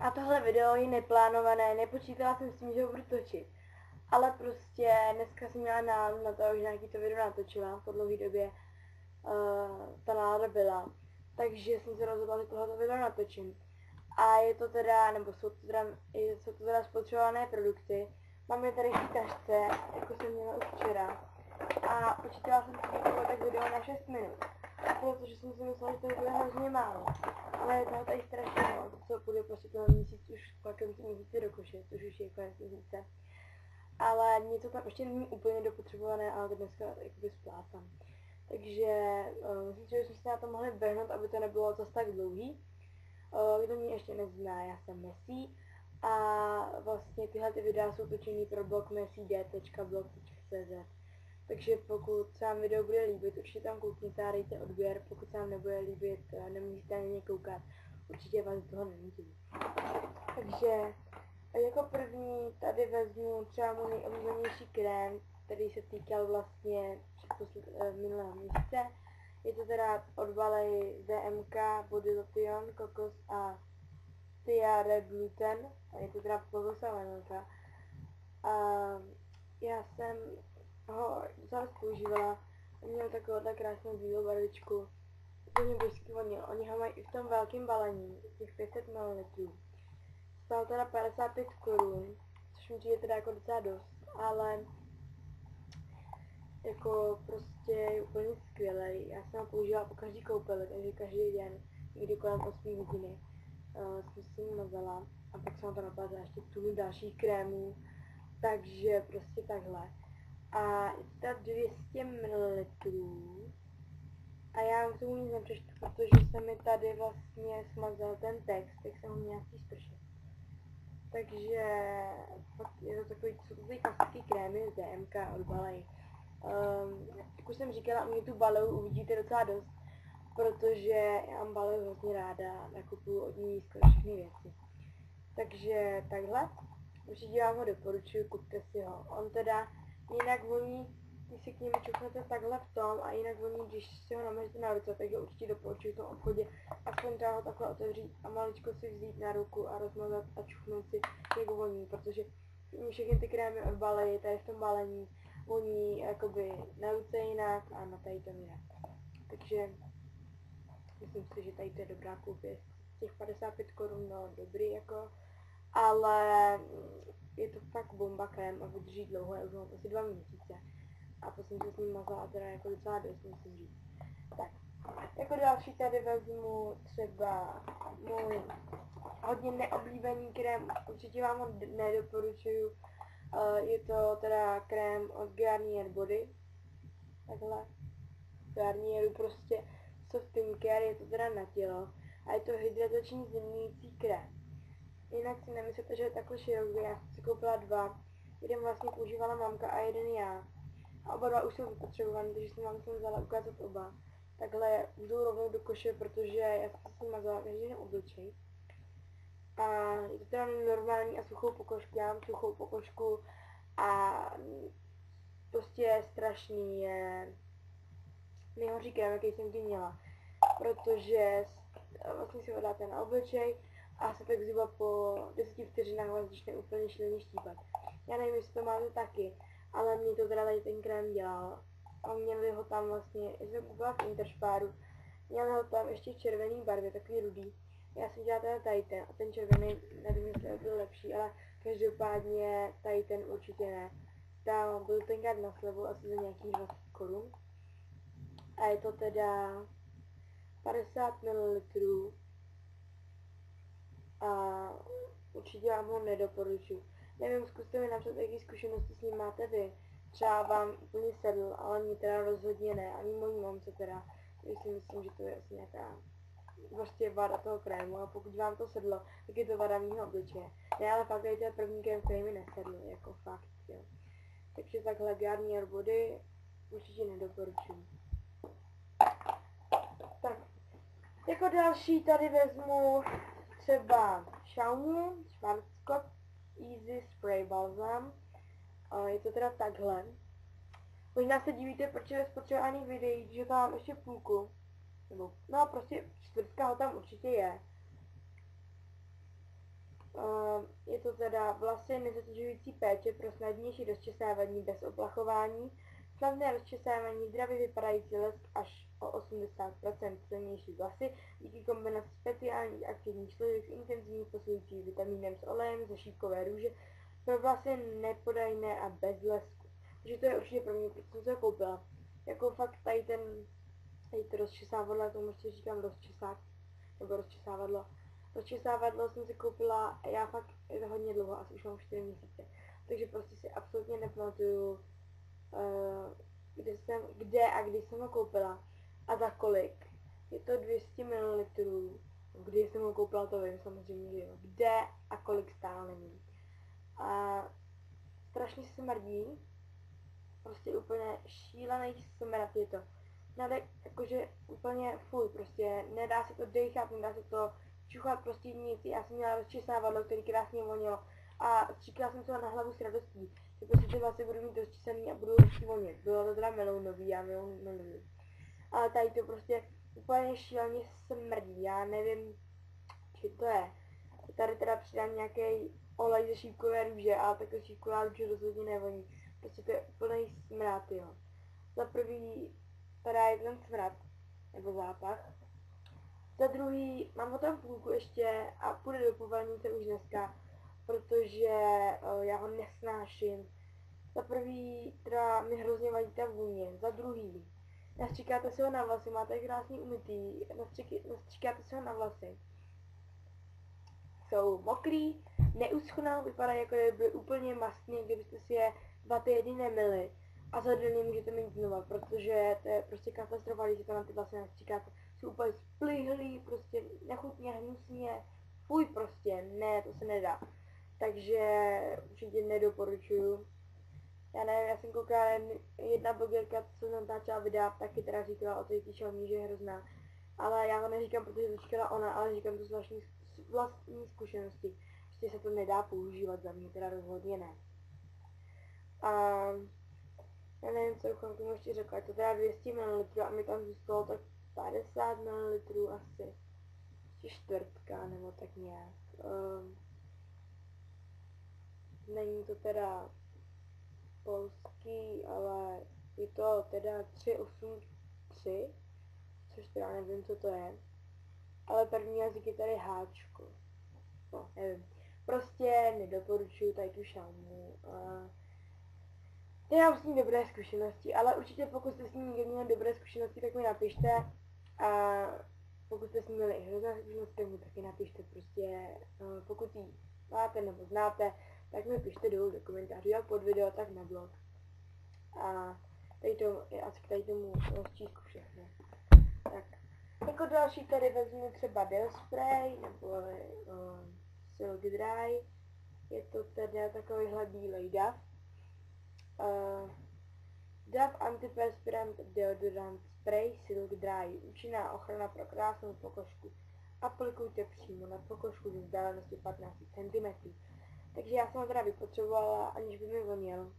A tohle video je neplánované, nepočítala jsem s tím, že ho budu točit. Ale prostě dneska jsem měla náladu na to, že nějaký to video natočila, po dlouhé době ta nálada byla. Takže jsem se rozhodla, že tohle video natočím. A je to teda, nebo jsou to teda spotřebované produkty. Mám je tady v tašce, jako jsem měla už včera. A počítala jsem si, že to bude tak video na 6 minut. Protože jsem si myslela, že to bude hrozně málo. Ale je toho tady strašně moc, co bude prostě toho měsíc už po konci měsíce do koše, což už je konec měsíce. Ale něco tam ještě není úplně dopotřebované, ale to dneska jakoby splácám. Takže myslím, že bychom se na to mohli vrhnout, aby to nebylo zase tak dlouhý. Kdo mě ještě nezná, já jsem Messi a vlastně tyhle videa jsou točený pro blog messid.blog.cz. Takže pokud se vám video bude líbit, určitě tam koukněte a dejte odběr, pokud se vám nebude líbit, nemusíte na mě koukat, určitě vás z toho nenutím. Takže jako první tady vezmu třeba můj nejoblíbenější krém, který se týkal vlastně minulého měsíce. Je to teda od Baley DMK, Body Lotion, kokos a Tiare gluten. A je to teda kokosová vanilka. A já jsem ho docela používala. Měl takovou krásnou bílou barvičku. Úplně božský vonil. Oni ho mají i v tom velkém balení, těch 500 ml. Stál teda 55 korun, což mi přijde teda jako docela dost, ale jako prostě je úplně skvělej. Já jsem ho používala po každý koupeli, takže každý den, někdy kolem 8 hodiny, jsem si ním mazala a pak jsem to naplazila ještě tunu dalších krémů, takže prostě takhle. A je to teda 200 ml a já vám k tomu nic nepřečtu, protože se mi tady vlastně smazal ten text, tak jsem ho měla v té sprše. Takže je to takový, jsou to takový klasický krémy z DMK od Baley. Jak už jsem říkala, mě tu Baleu uvidíte docela dost, protože já mám Baleu hrozně ráda, nakupuju od ní skoro všechny věci. Takže takhle, určitě vám ho doporučuji, kupte si ho. On teda jinak voní, když si k němu čuknete takhle v tom a jinak voní, když si ho namažete na ruce, takže určitě doporučuji v tom obchodě aspoň třeba ho takhle otevřít a maličko si vzít na ruku a rozmazat a čuchnout si, jak voní, protože všechny ty krémy od Baley, tady v tom balení, voní jakoby na ruce jinak a na tady tom jinak. Takže myslím si, že tady to je dobrá koupě. Těch 55 korun, no dobrý jako, ale je to fakt bomba krém a vydrží dlouho, já už mám asi 2 měsíce. A to jsem se s ním mazala teda jako docela dost, musím říct. Tak, jako další tady vezmu třeba můj hodně neoblíbený krém, určitě vám ho nedoporučuju. Je to teda krém od Garnier Body. Takhle. Garnieru prostě soft skincare, je to teda na tělo. A je to hydratační zimňující krém. Jinak si nemyslete, že je takhle široký, já jsem si koupila 2. Jeden vlastně používala mamka a jeden já. A oba 2 už jsou vypotřebované, takže jsem vám jsem vzala ukázat oba. Takhle jdu rovnou do koše, protože já jsem si mazala každý den obličej. A je to teda normální a suchou pokožku, já mám suchou pokožku a prostě strašný je nejhorší krém, jaký jsem kdy měla. Protože vlastně si ho dáte na obličej a se tak zhruba po 10 vteřinách vás začne úplně šíleně štípat. Já nevím, jestli to máte taky, ale mě to teda tady ten krém dělal. A měli ho tam vlastně, já jsem koupila v Interspáru, měli ho tam ještě v červený barvě, takový rudý. Já jsem dělala teda tady ten a ten červený, nevím, jestli byl lepší, ale každopádně tady ten určitě ne. Tam byl tenkrát na slevu asi za nějakých 20 korun. A je to teda 50 ml. A určitě vám ho nedoporučuji. Nevím, zkuste mi napsat, jaký zkušenosti s ním máte vy. Třeba vám úplně sedl, ale mě teda rozhodně ne, ani mojí mamce teda. Takže si myslím, že to je asi nějaká prostě vada toho krému a pokud vám to sedlo, tak je to vada mýho obličeje. Ne, ale fakt je to první krém, který mi nesedl, jako fakt, jo. Takže takhle Garnier Body určitě nedoporučuji. Tak, jako další tady vezmu třeba Xiaomi Schwarzkopf Easy Spray Balsam. Je to teda takhle. Možná se divíte, proč je ve spotřebovaných videích, že tam mám ještě půlku. Nebo, no prostě čtvrtka ho tam určitě je. Je to teda vlasy nezatěžující péče pro snadnější rozčesávání bez oplachování, snadné rozčesávání, zdravě vypadající lesk až o 80% silnější vlasy díky kombinaci speciálních aktivních složek s intenzivním posilujícím vitamínem s olejem ze šípkové růže pro vlasy nepodajné a bez lesku. Takže to je určitě pro mě, protože jsem to koupila. Jako fakt tady to rozčesávadlo, já tomu ještě říkám rozčesák, nebo rozčesávadlo. Rozčesávadlo jsem si koupila a já fakt, je to hodně dlouho, asi už mám 4 měsíce. Takže prostě si absolutně nepamatuju, kde a kdy jsem ho koupila a za kolik. Je to 200 ml, kdy jsem ho koupila, to vím samozřejmě, že jo. Kde a kolik stále nevím. A strašně smrdí, prostě úplně šílený smrad je to. Jakože úplně fuj, prostě nedá se to dechat, nedá se to čuchat, prostě nic. Já jsem měla rozčesávadlo, který krásně vonilo a stříkala jsem to na hlavu s radostí, že prostě ty vlasy budou mít rozčesaný a budou hezky vonět. Bylo to teda melounový, já meloun miluji. Ale tady to prostě úplně šíleně smrdí, já nevím, co to je. Tady teda přidám nějaký olej ze šípkové růže, ale takhle šípková růže rozhodně nevoní. Prostě to je úplný smrad, jo. Za prvý teda je ten smrad, nebo zápach. Za druhý, mám o tom půlku ještě a půjde do povalnice už dneska, protože já ho nesnáším. Za prvý, teda mi hrozně vadí ta vůně. Za druhý, nastříkáte si ho na vlasy, máte krásný umytý, nastříkáte si ho na vlasy. Jsou mokrý, neuschnou, vypadají jako kdyby byly úplně mastný, kdybyste si je 2 týdny nemyli. A za den můžete mít znova, protože to je prostě katastrofa, když se to na ty vlasy nastříkáte. Jsou úplně splihlý, prostě nechutně, hnusně, fuj prostě, ne, to se nedá. Takže určitě nedoporučuju. Já nevím, já jsem koukala, jedna blogerka, co natáčela videa, taky teda říkala o té Xiaomi, že je hrozná. Ale já ho neříkám, protože to říkala ona, ale říkám to z vlastní zkušenosti. Prostě se to nedá používat za mě, teda rozhodně ne. A já nevím, co bych tomu ještě řekla, je to teda 200 ml a mi tam zůstalo tak 50 ml asi. Ještě čtvrtka nebo tak nějak. Není to teda polský, ale je to teda 383, což teda nevím, co to je. Ale první jazyk je tady háčko. No, nevím. Prostě nedoporučuju tady tu Xiaomi. Já mám s ní dobré zkušenosti, ale určitě pokud jste s ní někdy měli dobré zkušenosti, tak mi napište. A pokud jste s ní měli i hrozné zkušenosti, tak mi taky napište. Prostě pokud ji máte nebo znáte, tak mi pište dolů do komentářů, jak pod video, tak na blog. A tady to je asi k tady tomu rozčísku všechno. Tak. Jako další tady vezmu třeba Deospray nebo Silk Dry. Je to teda takovýhle bílej dav. DAV Antiperspirant Deodorant Spray Silk Dry. Účinná ochrana pro krásnou pokožku. Aplikujte přímo na pokožku ze vzdálenosti 15 cm. Takže já jsem ho teda vypotřebovala, aniž by mi vonil.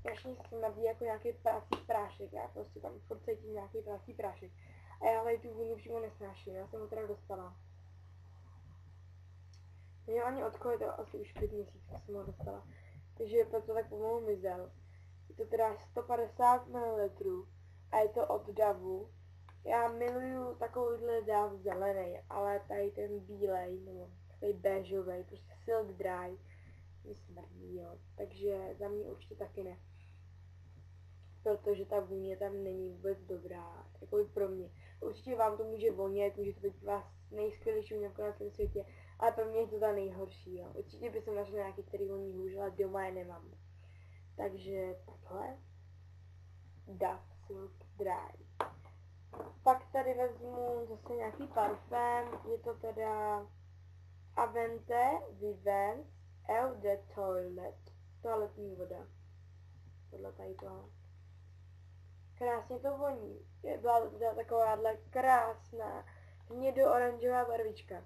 Strašně smrdí jako nějaký prací prášek, já prostě tam furt cítím nějaký prací prášek. A já tady tu vůni přímo nesnáším, já jsem ho teda dostala. Měl ani odkol, je to asi už 5 měsíců jsem ho dostala. Takže proto tak pomalu mizel. Je to teda 150 ml a je to od Davu. Já miluju takovýhle Dav zelený, ale tady ten bílej, nebo takový béžový, prostě Silk Dry, mi smrdí, jo. Takže za mě určitě taky ne. Protože ta vůně tam není vůbec dobrá, jako pro mě. Určitě vám to může vonět, může to být vás nejskvělejší vůňavka na celém světě, ale pro mě je to ta nejhorší, jo. Určitě bych našla nějaký, který voní hůř, ale doma je nemám. Takže takhle. Dav Silk Dry. Pak tady vezmu zase nějaký parfém, je to teda Avente Vivens Eau de Toilette, toaletní voda. Podle tady toho. Krásně to voní. Byla to teda takováhle krásná hnědo-oranžová barvička.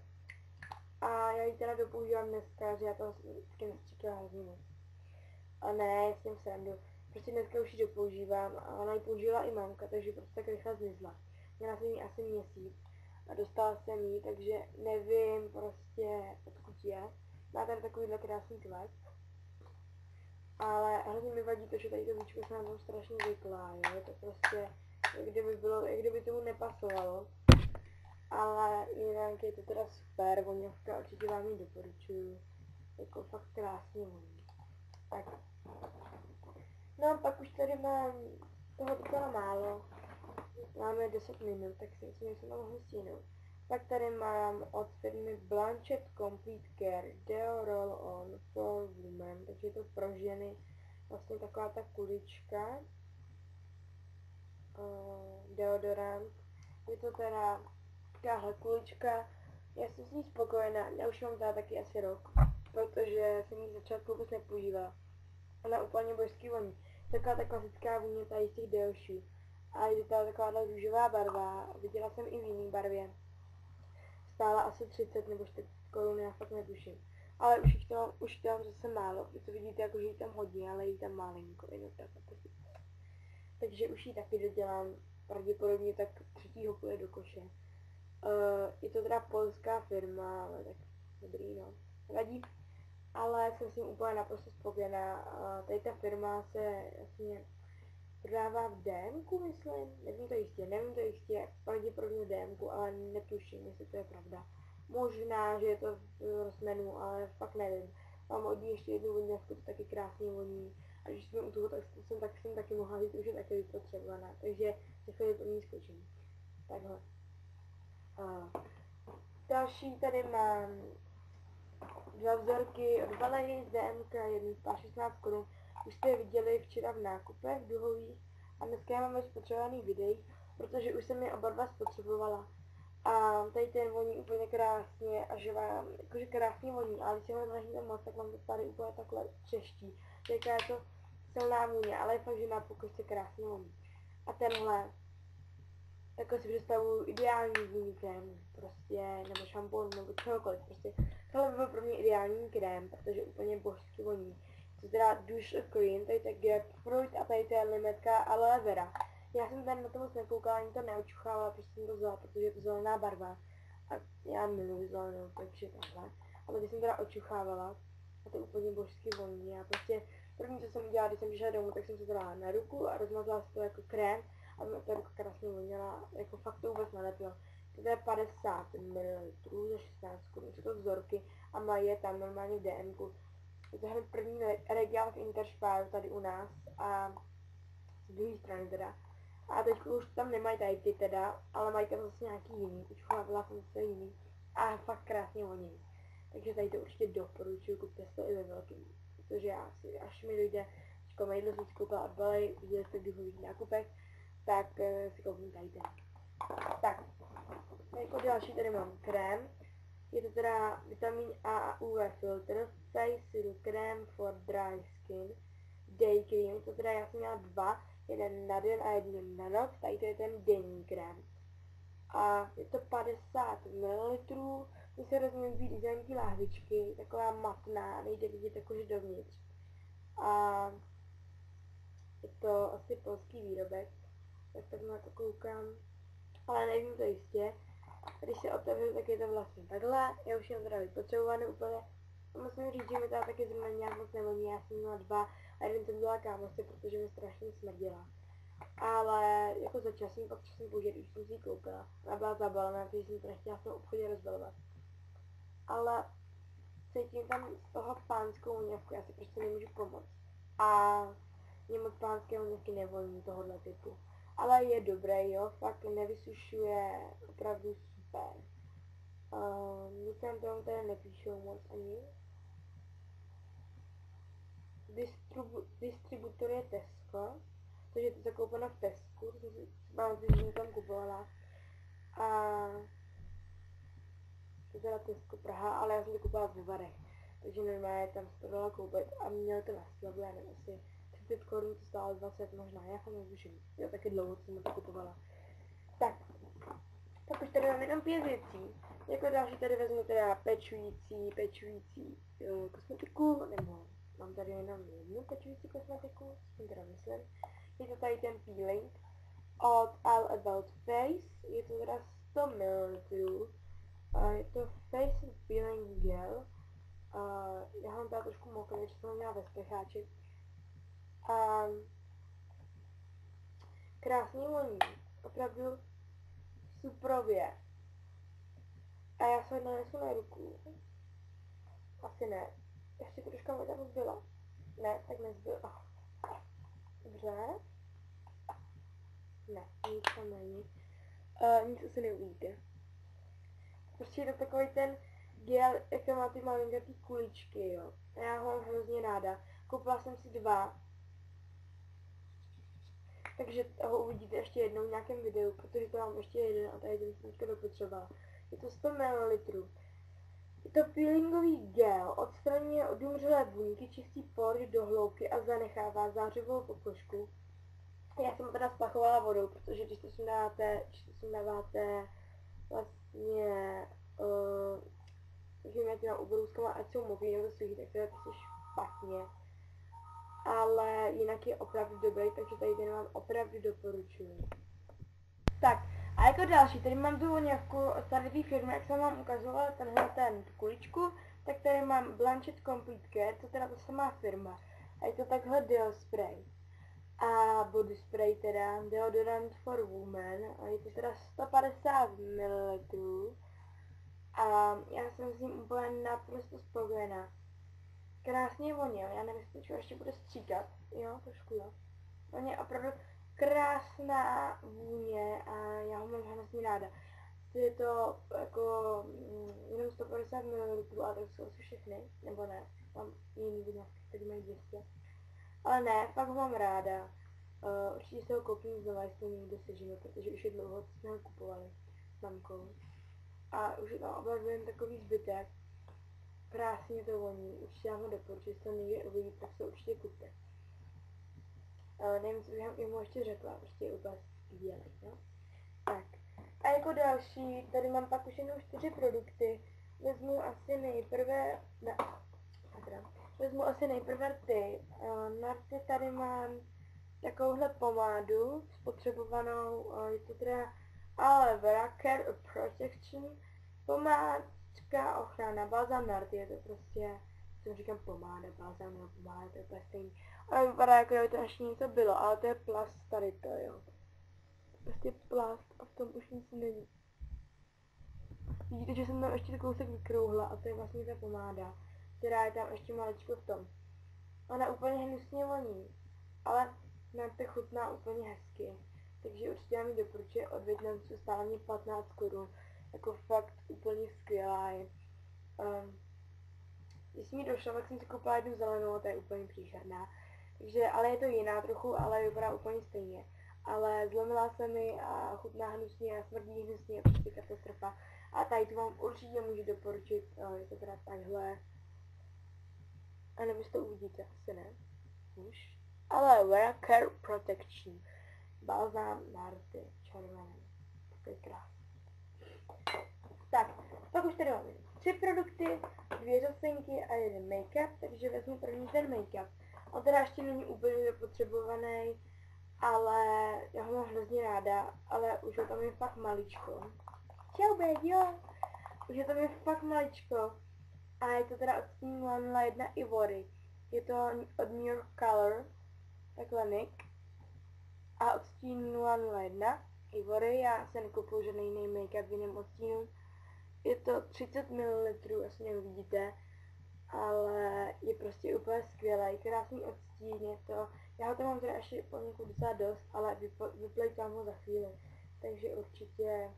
A já ji teda dopoužívám dneska, že já to vždycky nestříkala hrozně moc. A ne, s tím srandu. Prostě dneska už ji dopoužívám a ona ji použila i mamka, takže prostě tak rychle zmizla. Měla jsem ji asi měsíc a dostala jsem ji, takže nevím prostě odkud je. Má tady takovýhle krásný tvar. Ale hrozně mi vadí to, že tady to víčko se na tom strašně vyklá, jo. Je to prostě, jak kdyby tomu nepasovalo. Ale jinak je to teda super, voňavka, určitě vám ji doporučuju. Jako fakt krásně voní. Tak. No a pak už tady mám toho docela málo. Máme 10 minut, tak si myslím, že se mohli stihnout. Pak tady mám od firmy Blanchett Complete Care Deo Roll On for Women, takže je to pro ženy vlastně taková ta kulička. Deodorant. Je to teda tahle kulička. Já jsem s ní spokojená, já už mám teda taky asi rok, protože jsem ji začátku vůbec nepoužívala. Ona úplně božský voní. Taková ta klasická vůně tady z těch deošů. A je to taková růžová barva, viděla jsem i v jiné barvě. Stála asi 30 nebo 40 korun, já fakt netuším. Ale už to mám zase málo, to vidíte, jako že jí tam hodně, ale jí tam malinko, jenom tak. Takže už ji taky dodělám, pravděpodobně tak 3. půjde do koše. Je to teda polská firma, ale tak dobrý, no, vadí. Ale jsem s tím úplně naprosto spokojená. Tady ta firma se vlastně prodává v DMku, myslím, nevím to jistě, pravděpodobně v DMku, ale netuším, jestli to je pravda. Možná, že je to v Rossmanu, ale fakt nevím. Mám od ní ještě jednu voňavku, to taky krásně voní. A když jsme u toho, tak jsem taky mohla říct, že taky vypotřebovaná. Takže za chvíli to ní skočím. Takhle. Další tady mám 2 vzorky od Valery z DMK, jedný spál 16 korun. Už jste je viděli včera v nákupech duhových a dneska já mám ve spotřebovaných videích, protože už jsem je oba dva spotřebovala. A tady ten voní úplně krásně, a že vám, jakože krásně voní, ale když se ho snažíte moc, tak vám to tady úplně takhle třeští. Jaká je to silná vůně, ale je fakt, že na pokožce krásně voní. A tenhle, takhle si představuju ideální vůní krém, prostě, nebo šampon, nebo čehokoliv, prostě. Tohle by byl pro mě ideální krém, protože úplně božsky voní. To teda Douche Clean, tady je Grapefruit a tady je limetka aloe vera. Já jsem tady na to moc nekoukala, ani to neočuchávala, prostě jsem to vzala, protože je to zelená barva. A já miluji zelenou, takže takhle. A tady jsem teda očuchávala a to úplně božsky voní. A prostě první, co jsem udělala, když jsem přišla domů, tak jsem se to dala na ruku a rozmazala si to jako krém a ta ruka krásně voněla, jako fakt to vůbec nelepilo. To je 50 ml za 16 korun, jsou to vzorky a mají je tam normálně v DMku. Je to hned první regál v Interspáru tady u nás a z druhé strany teda. A teď už tam nemají tady ty teda, ale mají tam zase nějaký jiný, už byla jsem zase jiný a fakt krásně voní. Takže tady to určitě doporučuji, kupte si to i ve velkým, protože já si, až mi dojde, mejdlo jsem si koupila od Balej, viděli jste v duchových nákupech, tak si koupím tady ten. Tak, jako další tady mám krém. Je to teda vitamin A a UV filter, Facial Cream for Dry Skin, Day Cream, to teda já jsem měla 2, jeden na den a jeden na noc, tady to je ten denní krém. A je to 50 ml, mně se hrozně líbí design té lahvičky, taková matná, nejde vidět jakože dovnitř. A je to asi polský výrobek, tak na to koukám, ale nevím to jistě. Když se otevřu, tak je to vlastně takhle, já už jsem teda vypotřebovaný úplně. A musím říct, že mi teda taky zrovna nějak moc nevoní, já jsem měla 2 a jeden jsem dělala kámošce, protože mi strašně smrděla. Ale jako za časem, pak časem použít, už jsem si ji koupila. Ona byla zabalená, takže jsem to nechtěla v tom obchodě rozbalovat. Ale cítím tam z toho pánskou voňavku, já si prostě nemůžu pomoct. A mě moc pánské voňavky nevoní tohohle typu. Ale je dobré, jo, fakt nevysušuje, opravdu super. Nic tam tomu tady nepíšou moc ani. Distributor je Tesco, takže je to zakoupeno v Tesku, to jsem si že tam kupovala. A to teda Tesco Praha, ale já jsem to kupovala v Varech, takže normálně tam se to dala koupit a měl to na slevu, já nevím, asi 30 korun, to stálo 20 možná, já jsem netuším, jo, taky dlouho jsem to kupovala. Tak, už tady mám jenom 5 věcí, jako další tady vezmu teda pečující kosmetiku, nebo mám tady jenom jednu pečující kosmetiku, jsem teda myslím. Je to tady ten peeling od All About Face, je to teda 100 ml, je to Face Peeling Gel Já mám teda trošku mokrý, že jsem ho měla ve spěcháči. A krásný voní, opravdu suprově. A já se nanesu na ruku. Asi ne. Ještě troška voda zbyla. Ne, tak nezbyla. Dobře. Ne, nic tam není. Nic asi neuvidíte. Prostě je to takový ten gel, jak má ty malinkatý kuličky, jo. A já ho mám hrozně ráda. Koupila jsem si 2. Takže ho uvidíte ještě jednou v nějakém videu, protože to mám ještě jeden a tady ten jsem teďka dopotřebovala. Je to 100 ml. Je to peelingový gel, odstraňuje odumřelé buňky, čistí pory do hloubky a zanechává zářivou pokožku. Já jsem teda splachovala vodou, protože když to sundáváte vlastně, jak na ubrouzkama, ať jsou mokrý nebo suchý, tak to je prostě špatně. Ale jinak je opravdu dobrý, takže tady ten vám opravdu doporučuji. Tak, a jako další, tady mám tu voňavku od tady té firmy, jak jsem vám ukazovala ten kuličku, tak tady mám Blanchett Complete Care, to teda to samá firma. A je to takhle deo spray. A body spray teda, deodorant for women, a je to teda 150 ml. A já jsem s ním úplně naprosto spokojená. Krásně voněl, já nevím, jestli ještě bude stříkat, jo, trošku jo. On je opravdu krásná vůně a já ho mám hrozně ráda. Je to jako jenom 150 ml, ale to jsou asi všechny, nebo ne, mám jiný vůňavky, který mají 200. Ale ne, fakt ho mám ráda. Určitě se ho koupím znovu, jestli někde sežiju, protože už je dlouho, co jsme ho kupovali s mamkou. A už je tam opravdu takový zbytek. Krásně to voní, určitě vám ho doporučuji, jestli to někde uvidíte, tak se určitě kupte. Nevím, co bych mu ještě řekla, prostě je úplně skvělý, no. Tak, a jako další, tady mám pak už jenom 4 produkty. Vezmu asi nejprve rty. Na rty tady mám takovouhle pomádu spotřebovanou, je to teda Aloe Vera Care Protection pomádka ochrana, balzám na rty, je to prostě, co říkám pomáda, balzám na pomáda, to je úplně stejný. Ale vypadá jako kdyby to ještě něco bylo, ale to je plast tady to, jo. Prostě plast a v tom už nic není. Vidíte, že jsem tam ještě kousek vykrouhla a to je vlastně ta pomáda, která je tam ještě maličko v tom. Ona úplně hnusně voní, ale nám to chutná úplně hezky. Takže určitě vám ji doporučuji od Vietnamců, stála mě 15 korun. Jako fakt úplně skvělá je. Když jsem mi došla, tak jsem si koupila jednu zelenou a ta je úplně příšerná. Takže, ale je to jiná trochu, ale vypadá úplně stejně. Ale zlomila se mi a chutná hnusně a smrdí hnusně a prostě katastrofa. A tady tu vám určitě můžu doporučit, je to teda takhle. A nebo to uvidíte, asi ne. Už. Ale Vera Care Protection. Balzám na rty, červené. To je krásné. Tak, pak už tady máme 3 produkty, 2 řasenky a 1 make-up, takže vezmu první ten make-up. On teda ještě není úplně potřebovaný, ale já ho mám hrozně ráda, ale už ho tam je fakt maličko. Čau, Béďo! Už je tam je fakt maličko. A je to teda odstín 01 Ivory. Je to od New York Color, takhle Nick. A odstín 001 Ivory, já se nekupuju žádný jiný make-up v jiném odstínu. Je to 30 ml, asi neuvidíte, ale je prostě úplně skvělý, krásný odstín, je to, já ho tam mám teda ještě poněkud docela dost, ale vyplejtám ho za chvíli, takže určitě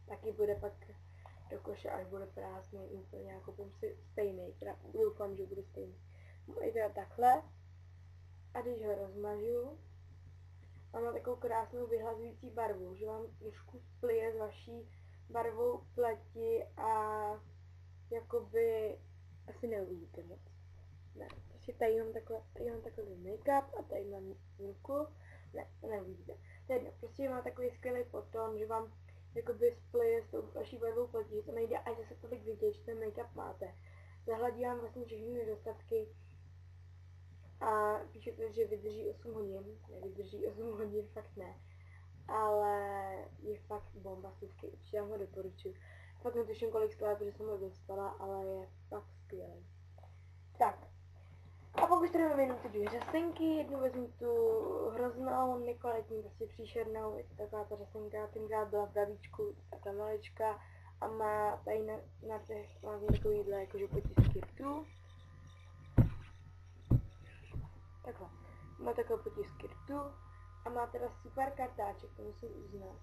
taky bude pak do koše, až bude prázdný, úplně já koupím si stejný, teda doufám, že bude stejný. Je teda takhle a když ho rozmažu, mám takovou krásnou vyhlazující barvu, že vám trošku splije s vaší barvou pleti a jakoby asi neuvidíte moc. Ne, prostě tady mám takhle make-up a tady mám ruku. Ne, to neuvidíte. To je jedno, prostě má takový skvělý potom, že vám jakoby splije s tou vaší barvou pleti, že to nejde až zase tolik vidět, že ten make-up máte. Zahladí vám vlastně všechny nedostatky a píšete, že vydrží 8 hodin, nevydrží 8 hodin, fakt ne. Ale je fakt bombastický, určitě vám ho doporučuji. Fakt netuším, kolik stojí, protože jsem ho dostala, ale je fakt skvělý. Tak. A pak už tady mám jenom ty dvě řasenky, jednu vezmu tu hroznou, nekvalitní, prostě příšernou, je to taková ta řasenka, tenkrát byla v bravíčku, ta malička a má tady na těch, má takovýhle jakože potisky rtů. Takhle. Má takové potisky rtů a má teda super kartáček, to musím uznat.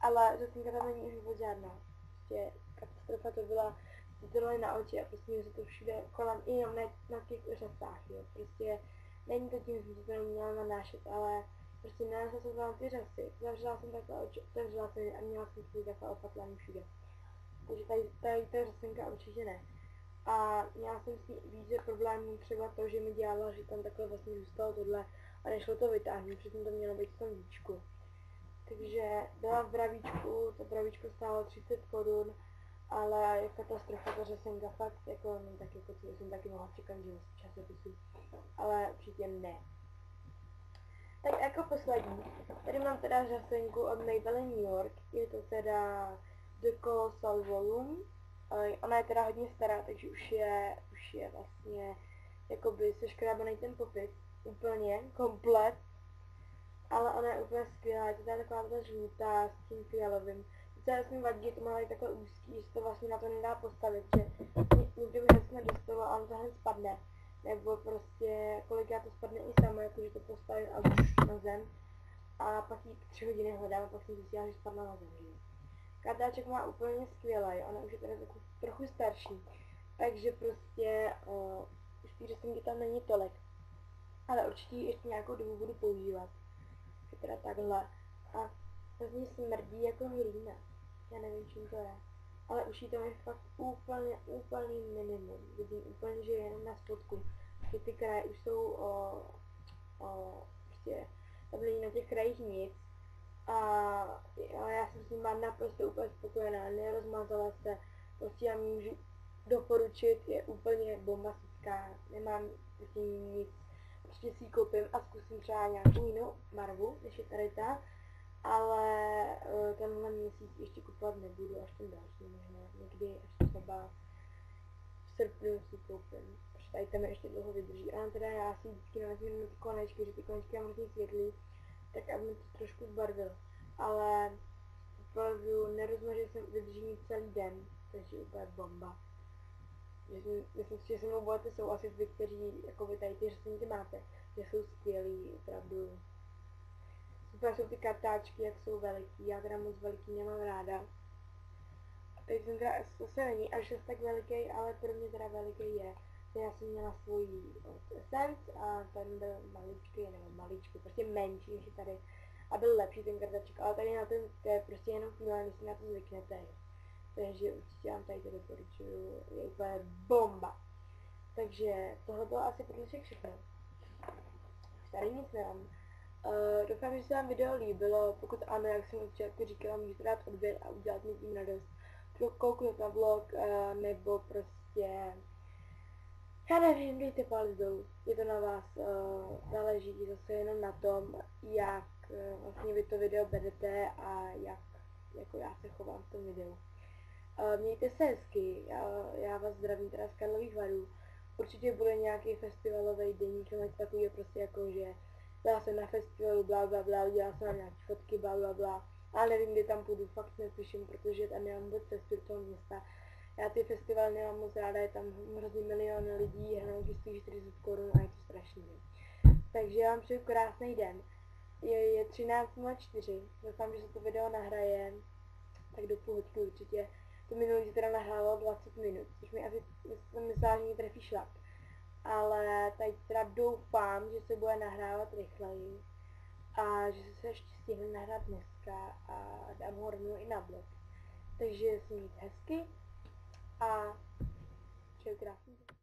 Ale řasenka tam není už vůbec žádná. Prostě katastrofa to byla, tohle na oči a prostě mě se to všude kolem, i na těch řasách, jo. Prostě není to tím, že jsem to neměla nanášet, ale prostě nenášela jsem tam ty řasy. Zavřela jsem takhle oči, otevřela jsem a měla jsem svůj takhle opatlaný všude. Takže tady ta řasenka určitě ne. A měla jsem s ní více problémů, třeba to, že mi dělala, že tam takhle vlastně zůstalo tohle a nešlo to vytáhnout, přitom to mělo být v tom víčku. Takže byla v bravíčku, to bravíčko stálo 30 korun, ale je katastrofa, ta řasenka fakt, jako, no, tak jako co jsem taky mohla čekat, že z časopisu, ale určitě ne. Tak jako poslední, tady mám teda řasenku od Maybelline New York, je to teda The Colossal Volume, ona je teda hodně stará, takže už je vlastně jakoby seškrábaný ten popis, úplně, komplet, ale ona je úplně skvělá, je to taková ta žlutá s tím fialovým. Docela jsem vadí, že to má takhle úzký, že to vlastně na to nedá postavit, že někdo by hned nedostalo a on to hned spadne. Nebo prostě kolikrát to spadne i samo, jakože to postavím a už na zem. A pak ji 3 hodiny hledám a pak jsem zjistila, že spadla na zem. Kartáček má úplně skvělý, ona už je teda trochu starší. Takže prostě už ty řasenky tam není tolik. Ale určitě ještě nějakou dobu budu používat. Je teda takhle. A hrozně smrdí jako hlína. Já nevím, čím to je. Ale už jí tam je fakt úplný minimum. Vidím úplně, že je jenom na spodku. Že ty kraje už jsou prostě tam není na těch krajích nic. A já jsem s ním naprosto úplně spokojená. Nerozmazala se. Prostě já můžu doporučit, je úplně bombastická. Nemám prostě nic. Prostě si ji koupím a zkusím třeba nějakou jinou barvu, než je tady ta, ale tenhle měsíc ještě kupovat nebudu, až ten další možná, někdy až třeba v srpnu si koupím, protože tady tam ještě dlouho vydrží. A teda já si vždycky navezím na ty konečky, že ty konečky mám hrozně světlý, tak aby mi to trošku zbarvilo. Ale opravdu nerozmažu, že vydrží mi celý den, takže úplně bomba. Myslím si, že se mnou budete souhlasit vy, kteří jako vy tady ty řasenky máte, že jsou skvělý, opravdu. Super jsou ty kartáčky, jak jsou veliký, já teda moc veliký nemám ráda. A teď jsem teda, zase není až tak veliký, ale pro mě teda veliký je. Já jsem měla svůj od Essence a ten byl maličký, nebo maličký, prostě menší než je tady. A byl lepší ten kartáček, ale tady na ten, to je prostě jenom chvíle, než si na to zvyknete. Takže určitě vám tady to doporučuju, je úplně bomba. Takže tohle bylo asi pro dnešek všechno. Tady nic nemám. Doufám, že se vám video líbilo, pokud ano, jak jsem určitě říkala, můžete dát odběr a udělat mi tím radost. Kouknout na vlog, nebo prostě, já nevím, dejte palec dolů, je to na vás, záleží zase jenom na tom, jak vlastně vy to video berete a jak jako já se chovám v tom videu. Mějte se hezky, já vás zdravím teda z Karlových Varů. Určitě bude nějaký festivalový deník, nebo něco takového, prostě jako, že byla jsem na festivalu, bla bla bla, udělala jsem nějaké fotky, bla bla bla. Ale nevím, kdy tam půjdu, fakt netuším, protože tam nemám vůbec cestu do toho města. Já ty festivaly nemám moc ráda, je tam hrozně miliony lidí, hranolky stojí 40 korun a je to strašný. Takže já vám přeju krásný den. Je 13:04, doufám, že se to video nahraje, tak do půl hodky určitě. To minulý se teda nahrálo 20 minut, což mi asi myslela, že mi trefí šlap. Ale tady teda doufám, že se bude nahrávat rychleji a že se ještě stihne nahrát dneska a dám ho rovnou i na blog. Takže si mějte hezky a přeju krásný den.